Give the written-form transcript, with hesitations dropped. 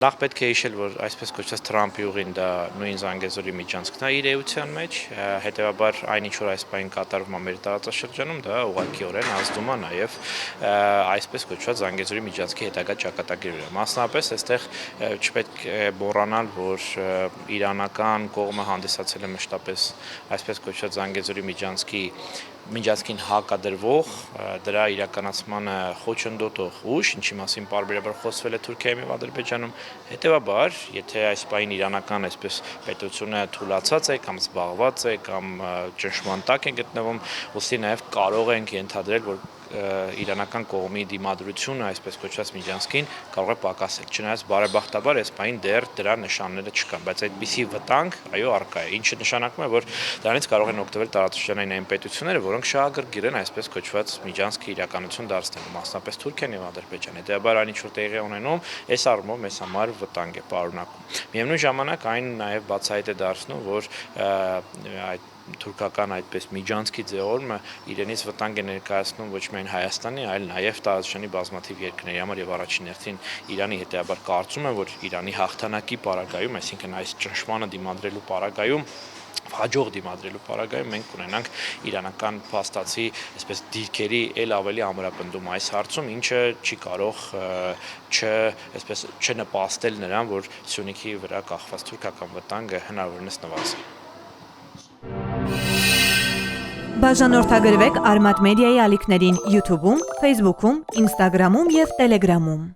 Նախ պետք է հիշել, որ այսպես կոչված Թրամփի ուղին դա նույն Զանգեզուրի միջանցքն է իր էության մեջ, հետևաբար այն ինչ որ այս պահին կատարվում է մեր տարածաշրջանում, դա ուղղակիորեն ազդում է նաև այսպես կոչված Զանգեզուրի միջանցքի հետագա ճակատագրի վրա։ Մասնավորապես այստեղ չպետք է մոռանալ, որ իրանական կողմը հանդիսացել է մշտապես այսպես կոչված Զանգեզուրի միջանցքին հակադրվող, դրա իրականացմանը խոչընդոտող ուժ, ինչի մասին պարբերաբար խոսվել է Թուրքիայում եւ Ադրբեջանում, հետեւաբար, եթե այս պահին իրանական այսպես պետությունը թուլացած է կամ զբաղված է կամ ճնշման տակ է գտնվում, ուստի նաեւ կարող ենք ենթադրել, որ իրանական կողմի դիմադրությունը այսպես կոչված միջանցքին կարող է պակասել, չնայած բարեբախտաբար այս պահին դեռ դրա նշանները չկան, բայց այդպիսի վտանգ այո առկա է, ինչը նշանակում է, որ դրանից կարող են օգտվել տարածաշրջանային այն պետությունները, որոնք շահագրգիռ են այսպես կոչված միջանցքը իրականություն դարձնելու, մասնապես Թուրքիան եւ Ադրբեջանը, հետեւաբար այն ինչ որ տեղի է ունենում, այս առումով մեզ համար վտանգ է պարունակում։ Միևնույն ժամանակ այն նաեւ բացահայտ է դարձնում, որ այդ թուրքական այդպես միջանցքի ձևավորումը իրենից վտանգ է ներկայացնում ոչ միայն Հայաստանի, այլ նաև տարածաշրջանի բազմաթիվ երկրների համար եւ առաջին հերթին Իրանի, հետեւաբար կարծում եմ, որ Իրանի հաղթանակի պարագայում, այսինքն այս ճնշմանը դիմադրելու պարագայում հաջող դիմադրելու պարագայում մենք կունենանք իրանական փաստացի այսպես դիրքերի ել ավելի ամրապնդում այս հարցում, ինչը չի կարող չնպաստել նրան, որ Սյունիքի վրա կախված թուրքական վտանգը հնարավորինս նվազի։ Բաժանորդագրվեք Արմատ մեդիայի ալիքներին YouTube-ում, Facebook-ում, Instagram-ում և Telegram-ում։